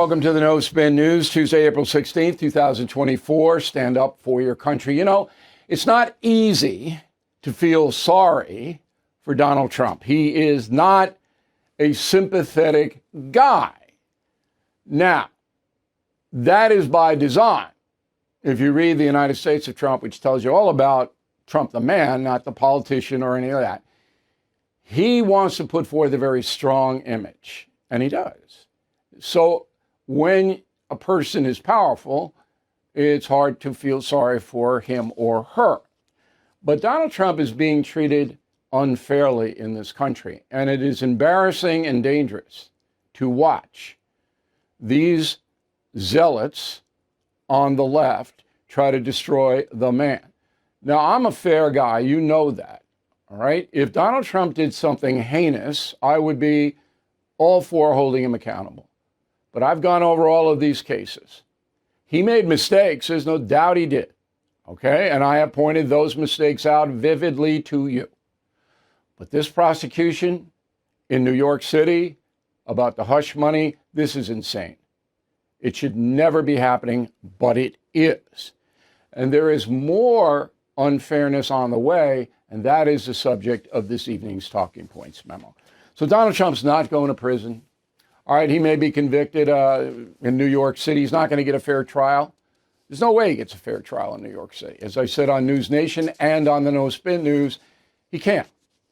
welcome to the No Spin News, Tuesday, April 16th, 2024. Stand up for your country. You know, it's not easy to feel sorry for Donald Trump. He is not a sympathetic guy. Now, that is by design. If you read the United States of Trump, which tells you all about Trump the man, not the politician or any of that, he wants to put forth a very strong image, and he does. So when a person is powerful, it's hard to feel sorry for him or her. But Donald Trump is being treated unfairly in this country, and it is embarrassing and dangerous to watch these zealots on the left try to destroy the man. Now, I'm a fair guy. You know that. All right. If Donald Trump did something heinous, I would be all for holding him accountable. But I've gone over all of these cases. He made mistakes. There's no doubt he did. OK, and I have pointed those mistakes out vividly to you. But this prosecution in New York City about the hush money, this is insane. It should never be happening, but it is. And there is more unfairness on the way, and that is the subject of this evening's Talking Points memo. So Donald Trump's not going to prison. All right, he may be convicted in New York City. He's not going to get a fair trial. There's no way he gets a fair trial in New York City. As I said on News Nation and on the No Spin News, he can't.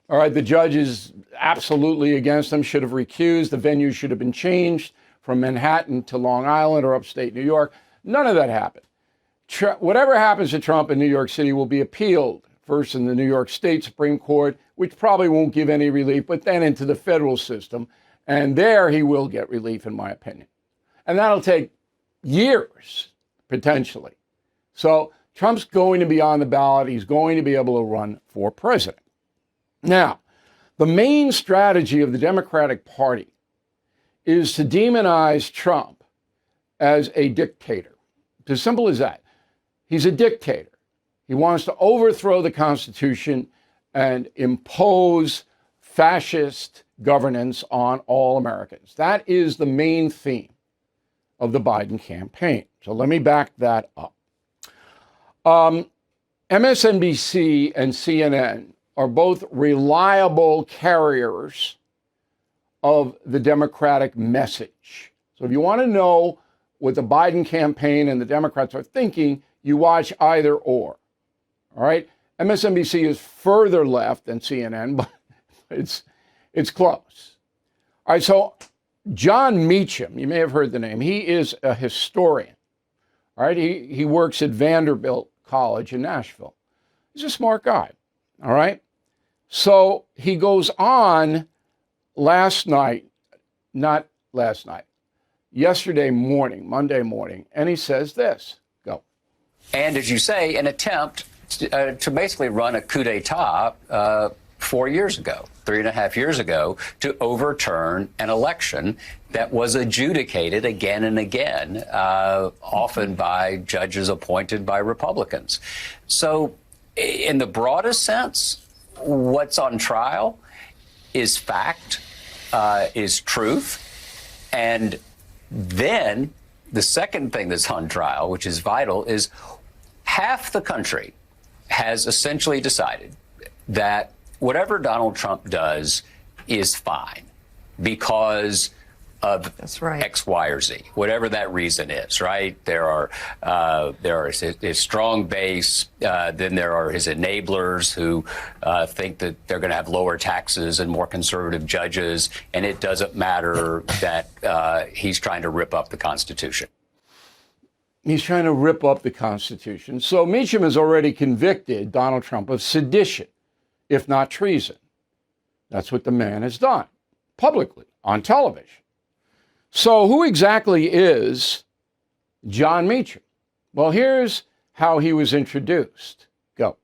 All right, the judge is absolutely against him, should have recused. The venue should have been changed from Manhattan to Long Island or upstate New York. None of that happened. Whatever happens to Trump in New York City will be appealed, first in the New York State Supreme Court, which probably won't give any relief, but then into the federal system. And there he will get relief, in my opinion. And that'll take years, potentially. So Trump's going to be on the ballot. He's going to be able to run for president. Now, the main strategy of the Democratic Party is to demonize Trump as a dictator. It's as simple as that. He's a dictator. He wants to overthrow the Constitution and impose fascist governance on all Americans. That is the main theme of the Biden campaign. So let me back that up. MSNBC and CNN are both reliable carriers of the Democratic message. So if you want to know what the Biden campaign and the Democrats are thinking, you watch either or. All right? MSNBC is further left than CNN, but it's close. All right, so John Meacham, you may have heard the name. He is a historian. All right, he works at Vanderbilt College in Nashville. He's a smart guy. All right. So he goes on yesterday morning, Monday morning, and he says this. Go. And as you say, an attempt to basically run a coup d'etat 4 years ago, 3.5 years ago, to overturn an election that was adjudicated again and again, often by judges appointed by Republicans. So in the broadest sense, what's on trial is fact, is truth. And then the second thing that's on trial, which is vital, is half the country has essentially decided that whatever Donald Trump does is fine because of X, Y, or Z, whatever that reason is, right? There is his strong base, then there are his enablers who think that they're going to have lower taxes and more conservative judges, and it doesn't matter that he's trying to rip up the Constitution. He's trying to rip up the Constitution. So Meacham has already convicted Donald Trump of sedition, if not treason. That's what the man has done, publicly, on television. So who exactly is John Meacham? Well, here's how he was introduced. Go.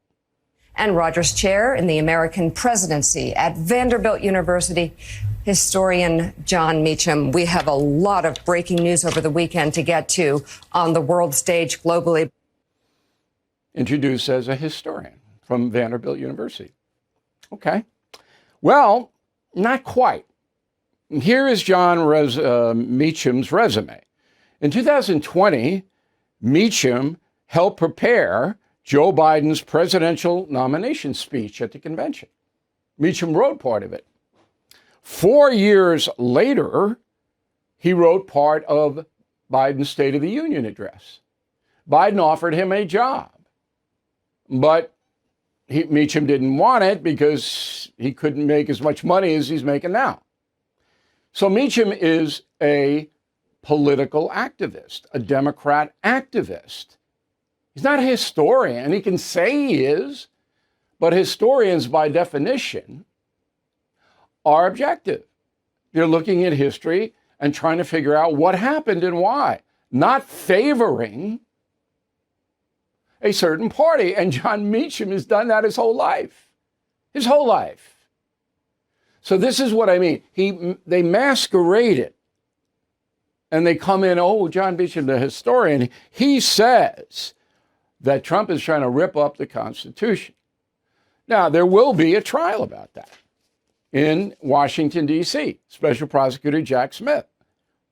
And Rogers Chair in the American presidency at Vanderbilt University, historian John Meacham. We have a lot of breaking news over the weekend to get to on the world stage globally. Introduced as a historian from Vanderbilt University. Okay. Well, not quite. Here is John Meacham's resume. In 2020, Meacham helped prepare Joe Biden's presidential nomination speech at the convention. Meacham wrote part of it. 4 years later, he wrote part of Biden's State of the Union address. Biden offered him a job, but Meacham didn't want it because he couldn't make as much money as he's making now. So Meacham is a political activist, a Democrat activist. He's not a historian. He can say he is, but historians, by definition, are objective. They're looking at history and trying to figure out what happened and why, not favoring a certain party. And John Meacham has done that his whole life. His whole life. So this is what I mean. They masquerade it. And they come in, oh, John Meacham, the historian, he says that Trump is trying to rip up the Constitution. Now, there will be a trial about that in Washington, D.C., Special Prosecutor Jack Smith.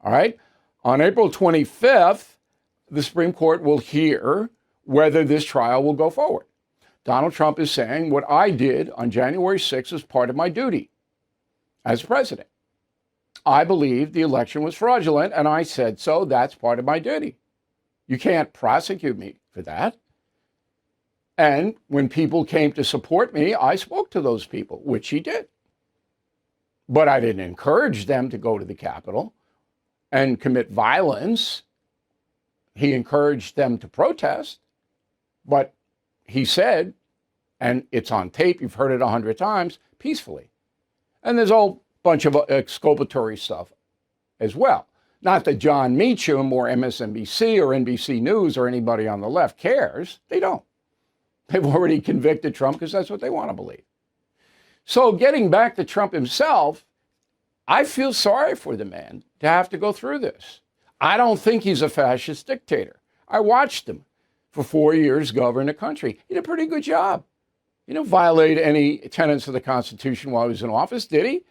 All right? On April 25th, the Supreme Court will hear whether this trial will go forward. Donald Trump is saying what I did on January 6th is part of my duty as president. I believe the election was fraudulent, and I said so. That's part of my duty. You can't prosecute me for that. And when people came to support me, I spoke to those people, which he did. But I didn't encourage them to go to the Capitol and commit violence. He encouraged them to protest. But he said, and it's on tape, you've heard it 100 times, peacefully. And there's a whole bunch of exculpatory stuff as well. Not that John Meacham or MSNBC or NBC News or anybody on the left cares. They don't. They've already convicted Trump because that's what they want to believe. So getting back to Trump himself, I feel sorry for the man to have to go through this. I don't think he's a fascist dictator. I watched him for 4 years govern a country. He did a pretty good job. He didn't violate any tenets of the Constitution while he was in office, did he?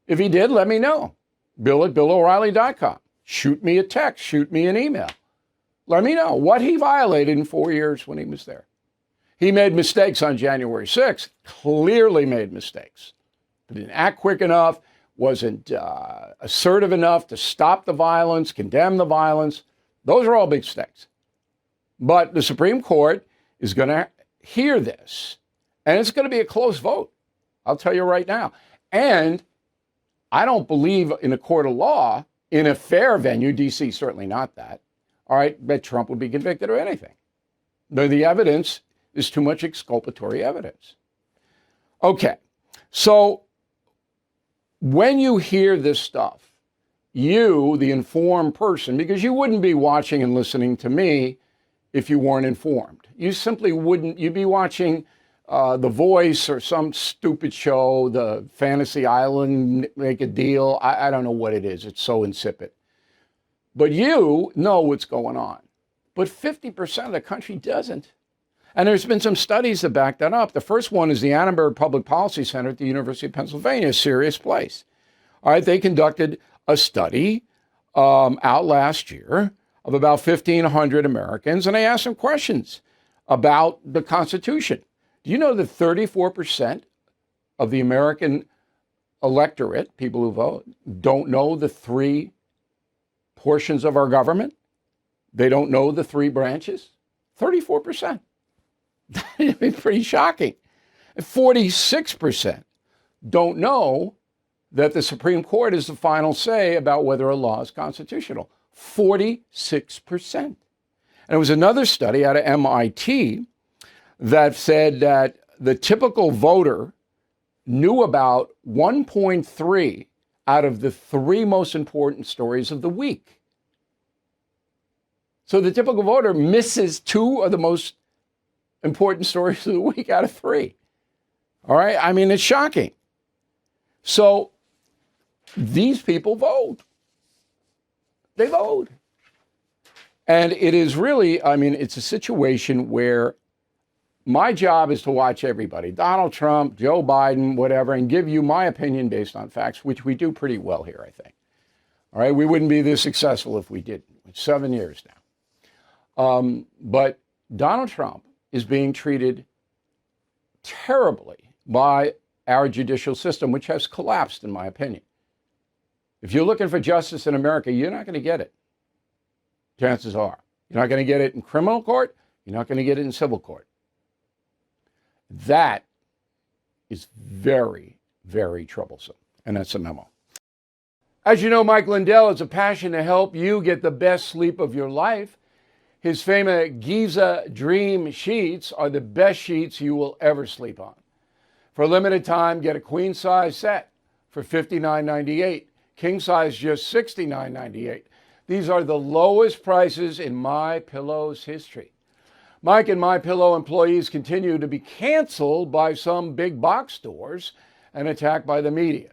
If he did, let me know. Bill@BillO'Reilly.com. Shoot me a text. Shoot me an email. Let me know what he violated in 4 years when he was there. He made mistakes on January 6th, clearly made mistakes. Didn't act quick enough, wasn't assertive enough to stop the violence, condemn the violence. Those are all big mistakes. But the Supreme Court is going to hear this, and it's going to be a close vote. I'll tell you right now. And I don't believe in a court of law, in a fair venue, D.C. certainly not that, all right, that Trump would be convicted of anything. The evidence is too much exculpatory evidence. Okay, so when you hear this stuff, you, the informed person, because you wouldn't be watching and listening to me if you weren't informed. You simply wouldn't. You'd be watching The Voice or some stupid show, the Fantasy Island, Make a Deal. I don't know what it is. It's so insipid. But you know what's going on. But 50% of the country doesn't. And there's been some studies that back that up. The first one is the Annenberg Public Policy Center at the University of Pennsylvania, a serious place. All right, they conducted a study out last year of about 1,500 Americans, and they asked them questions about the Constitution. Do you know that 34% of the American electorate, people who vote, don't know the three portions of our government? They don't know the three branches? 34%. That'd be pretty shocking. And 46% don't know that the Supreme Court is the final say about whether a law is constitutional. 46%. And there was another study out of MIT that said that the typical voter knew about 1.3 out of the three most important stories of the week. So the typical voter misses two of the most important stories of the week out of three. All right? I mean, it's shocking. So these people vote. They vote. And it is really, I mean, it's a situation where my job is to watch everybody, Donald Trump, Joe Biden, whatever, and give you my opinion based on facts, which we do pretty well here, I think. All right? We wouldn't be this successful if we didn't. 7 years now. But Donald Trump is being treated terribly by our judicial system, which has collapsed, in my opinion. If you're looking for justice in America, you're not going to get it. Chances are. You're not going to get it in criminal court. You're not going to get it in civil court. That is very, very troublesome. And that's a memo. As you know, Mike Lindell has a passion to help you get the best sleep of your life. His famous Giza Dream Sheets are the best sheets you will ever sleep on. For a limited time, get a queen size set for $59.98. King size just $69.98. These are the lowest prices in MyPillow's history. Mike and MyPillow employees continue to be canceled by some big box stores and attacked by the media.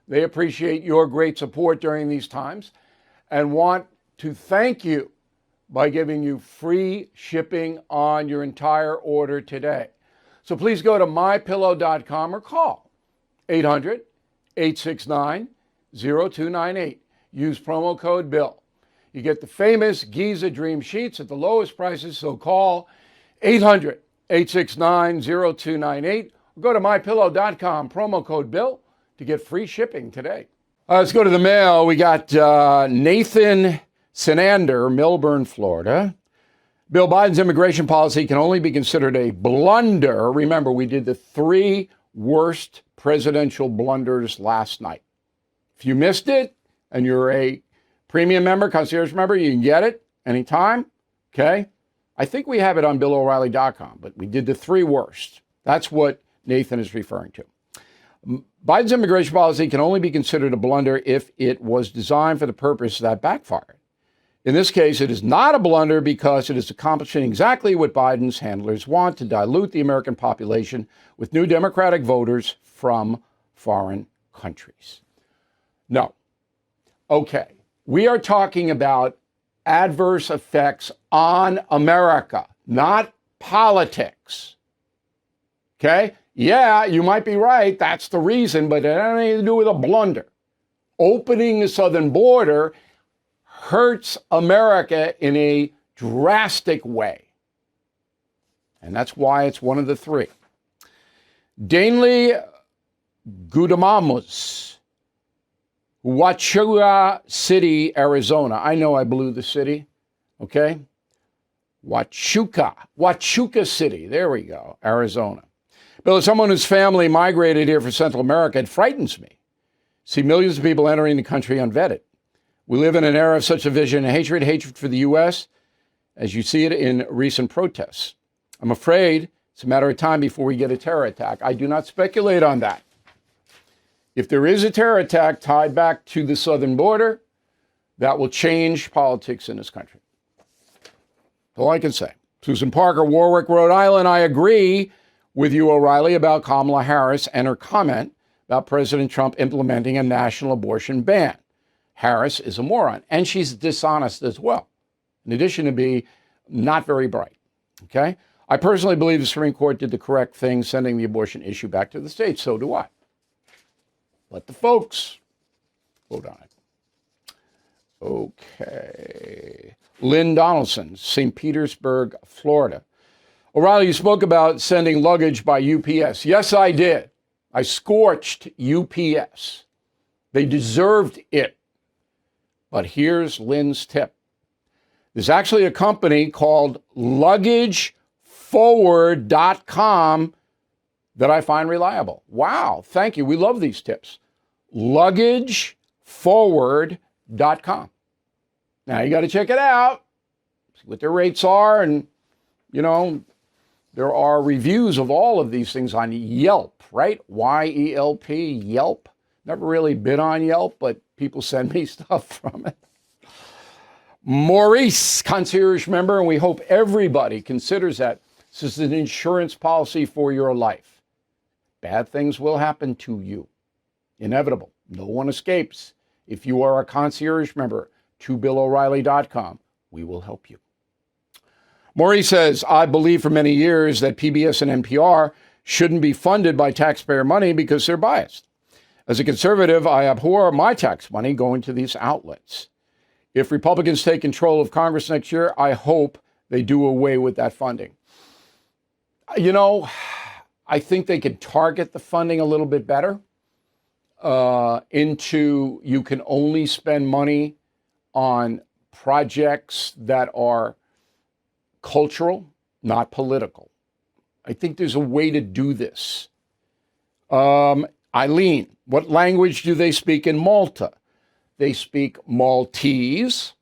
They appreciate your great support during these times and want to thank you by giving you free shipping on your entire order today. So please go to mypillow.com or call 800-869-0298. Use promo code BILL. You get the famous Giza Dream Sheets at the lowest prices, so call 800-869-0298 or go to mypillow.com, promo code BILL, to get free shipping today. Let's go to the mail. We got Nathan Sinander, Melbourne, Florida. Bill, Biden's immigration policy can only be considered a blunder. Remember, we did the 3 worst presidential blunders last night. If you missed it and you're a premium member, concierge member, you can get it anytime. Okay? I think we have it on BillO'Reilly.com, but we did the 3 worst. That's what Nathan is referring to. Biden's immigration policy can only be considered a blunder if it was designed for the purpose that backfired. In this case, it is not a blunder because it is accomplishing exactly what Biden's handlers want: to dilute the American population with new Democratic voters from foreign countries. No. Okay. We are talking about adverse effects on America, not politics. Okay? Yeah, you might be right. That's the reason, but it has nothing to do with a blunder. Opening the southern border hurts America in a drastic way. And that's why it's one of the 3. Danley Gudamamus, Huachuca City, Arizona. I know I blew the city, okay? Huachuca City, there we go, Arizona. Bill, as someone whose family migrated here from Central America, it frightens me. See millions of people entering the country unvetted. We live in an era of such division and hatred for the U.S., as you see it in recent protests. I'm afraid it's a matter of time before we get a terror attack. I do not speculate on that. If there is a terror attack tied back to the southern border, that will change politics in this country. That's all I can say. Susan Parker, Warwick, Rhode Island, I agree with you, O'Reilly, about Kamala Harris and her comment about President Trump implementing a national abortion ban. Harris is a moron, and she's dishonest as well, in addition to being not very bright. Okay? I personally believe the Supreme Court did the correct thing, sending the abortion issue back to the states. So do I. Let the folks vote on it. Okay. Lynn Donaldson, St. Petersburg, Florida. O'Reilly, you spoke about sending luggage by UPS. Yes, I did. I scorched UPS. They deserved it. But here's Lynn's tip. There's actually a company called LuggageForward.com that I find reliable. Wow, thank you. We love these tips. LuggageForward.com. Now you got to check it out, see what their rates are, and, you know, there are reviews of all of these things on Yelp, right? Y-E-L-P, Yelp. Never really been on Yelp, but people send me stuff from it. Maurice, concierge member, and we hope everybody considers that this is an insurance policy for your life. Bad things will happen to you. Inevitable. No one escapes. If you are a concierge member, to BillO'Reilly.com, we will help you. Maurice says, I believe for many years that PBS and NPR shouldn't be funded by taxpayer money because they're biased. As a conservative, I abhor my tax money going to these outlets. If Republicans take control of Congress next year, I hope they do away with that funding. You know, I think they could target the funding a little bit better into you can only spend money on projects that are cultural, not political. I think there's a way to do this. Eileen, what language do they speak in Malta? They speak Maltese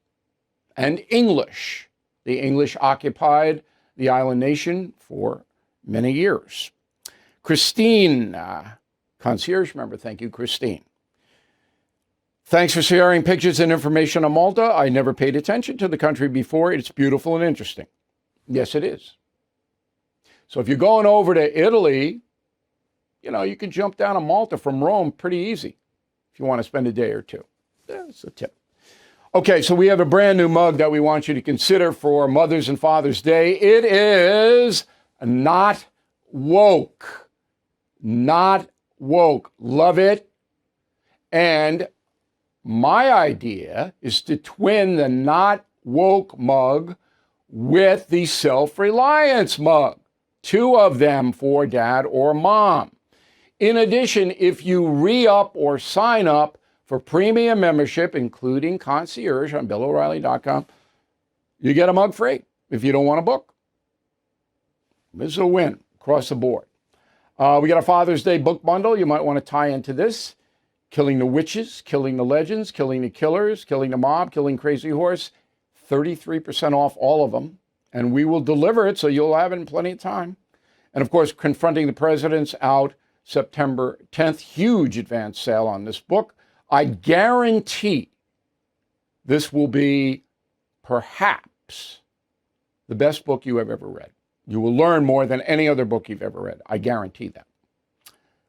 and English. The English occupied the island nation for many years. Christine, concierge member, thank you, Christine. Thanks for sharing pictures and information on Malta. I never paid attention to the country before. It's beautiful and interesting. Yes, it is. So if you're going over to Italy, you know, you can jump down to Malta from Rome pretty easy if you want to spend a day or two. That's a tip. Okay, so we have a brand new mug that we want you to consider for Mother's and Father's Day. It is not woke. Not woke. Love it. And my idea is to twin the not woke mug with the self-reliance mug. 2 of them for dad or mom. In addition, if you re-up or sign up for premium membership, including concierge on BillO'Reilly.com, you get a mug free if you don't want a book. This is a win across the board. We got a Father's Day book bundle. You might want to tie into this. Killing the Witches, Killing the Legends, Killing the Killers, Killing the Mob, Killing Crazy Horse. 33% off all of them. And we will deliver it so you'll have it in plenty of time. And of course, Confronting the President's out September 10th. Huge advance sale on this book. I guarantee this will be perhaps the best book you have ever read. You will learn more than any other book you've ever read. I guarantee that.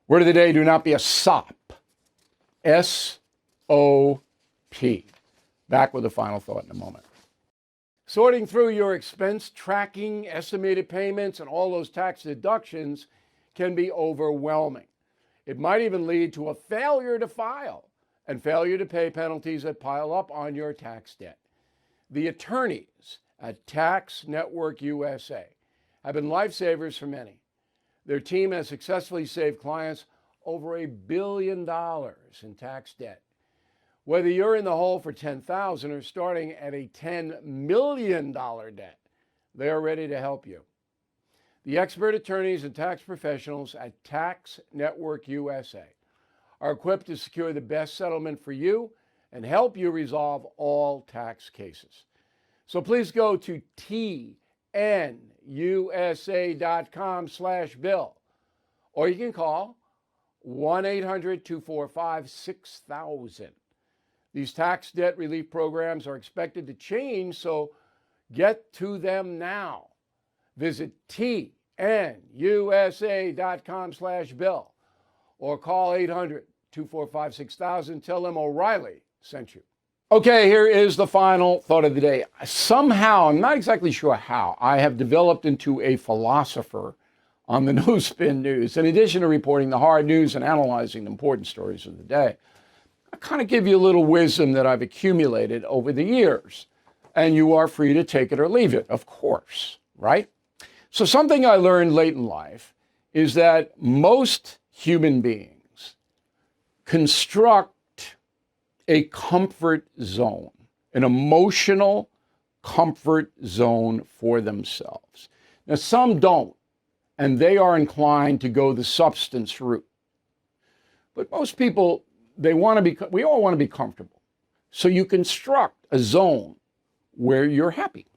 Word of the day, do not be a sop. S-O-P. Back with a final thought in a moment. Sorting through your expense tracking, estimated payments, and all those tax deductions can be overwhelming. It might even lead to a failure to file and failure to pay penalties that pile up on your tax debt. The attorneys at Tax Network USA have been lifesavers for many. Their team has successfully saved clients over $1 billion in tax debt. Whether you're in the hole for $10,000 or starting at a $10 million debt, they are ready to help you. The expert attorneys and tax professionals at Tax Network USA are equipped to secure the best settlement for you and help you resolve all tax cases. So please go to tnusa.com/bill, or you can call 1-800-245-6000. These tax debt relief programs are expected to change, so get to them now. Visit tnusa.com/bill or call 800-245-6000. Tell them O'Reilly sent you. Okay, here is the final thought of the day. Somehow, I'm not exactly sure how, I have developed into a philosopher on the No Spin News. In addition to reporting the hard news and analyzing the important stories of the day, I kind of give you a little wisdom that I've accumulated over the years. And you are free to take it or leave it, of course, right? So something I learned late in life is that most human beings construct a comfort zone, an emotional comfort zone for themselves. Now, some don't, and they are inclined to go the substance route. But most people, we all want to be comfortable. So you construct a zone where you're happy.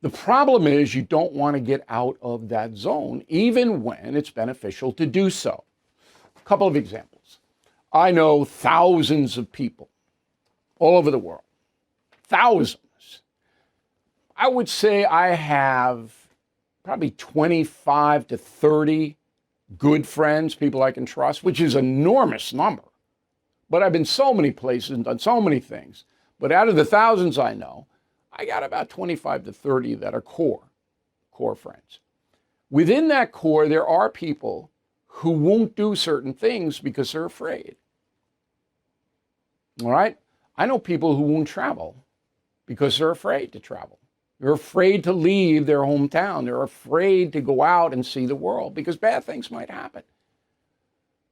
The problem is you don't want to get out of that zone, even when it's beneficial to do so. A couple of examples. I know thousands of people all over the world. Thousands. I would say I have probably 25 to 30 good friends, people I can trust, which is an enormous number. But I've been so many places and done so many things. But out of the thousands I know, I got about 25 to 30 that are core friends. Within that core, there are people who won't do certain things because they're afraid. All right? I know people who won't travel because they're afraid to travel. They're afraid to leave their hometown. They're afraid to go out and see the world because bad things might happen.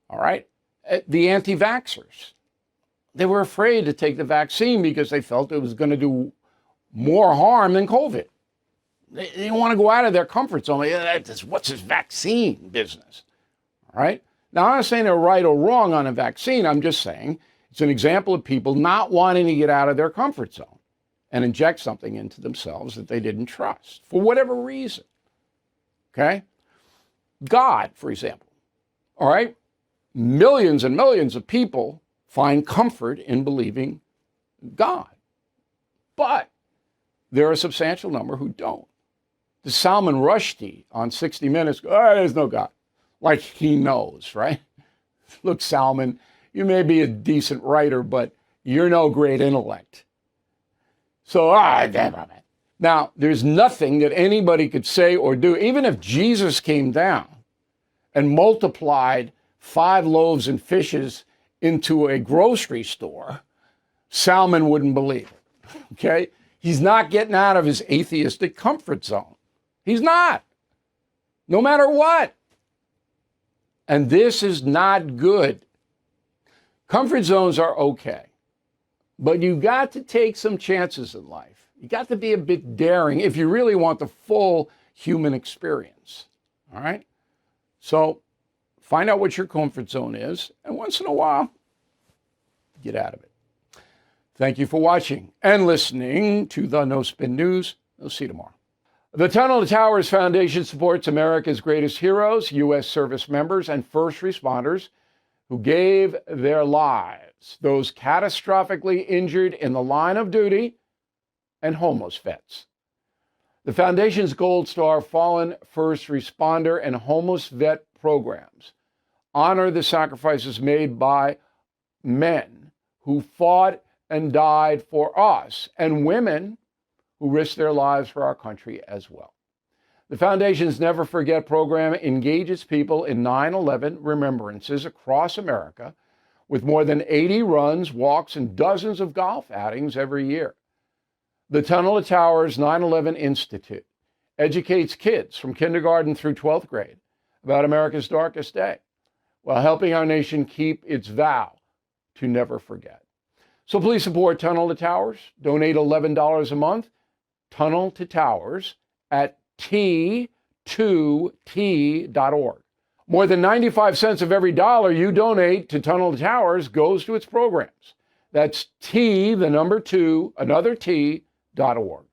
All right? The anti-vaxxers, they were afraid to take the vaccine because they felt it was going to do more harm than COVID. They didn't want to go out of their comfort zone. What's this vaccine business? All right? Now, I'm not saying they're right or wrong on a vaccine. I'm just saying it's an example of people not wanting to get out of their comfort zone and inject something into themselves that they didn't trust for whatever reason. Okay? God, for example. All right? Millions and millions of people find comfort in believing God. But there are a substantial number who don't. The Salman Rushdie on 60 Minutes, there's no God. Like he knows, right? Look, Salman, you may be a decent writer, but you're no great intellect. So, now, there's nothing that anybody could say or do, even if Jesus came down and multiplied 5 loaves and fishes into a grocery store, Salman wouldn't believe it, okay? He's not getting out of his atheistic comfort zone. He's not, no matter what. And this is not good. Comfort zones are okay, but you got to take some chances in life. You got to be a bit daring if you really want the full human experience, all right? So find out what your comfort zone is, and once in a while, get out of it. Thank you for watching and listening to the No Spin News. We'll see you tomorrow. The Tunnel to Towers Foundation supports America's greatest heroes, U.S. service members, and first responders who gave their lives, those catastrophically injured in the line of duty, and homeless vets. The Foundation's Gold Star Fallen First Responder and Homeless Vet programs honor the sacrifices made by men who fought and died for us, and women who risked their lives for our country as well. The Foundation's Never Forget program engages people in 9/11 remembrances across America with more than 80 runs, walks, and dozens of golf outings every year. The Tunnel to Towers 9/11 Institute educates kids from kindergarten through 12th grade about America's darkest day while helping our nation keep its vow to never forget. So please support Tunnel to Towers. Donate $11 a month. Tunnel to Towers at T2T.org. More than 95 cents of every dollar you donate to Tunnel to Towers goes to its programs. That's T, the number 2, another T.org.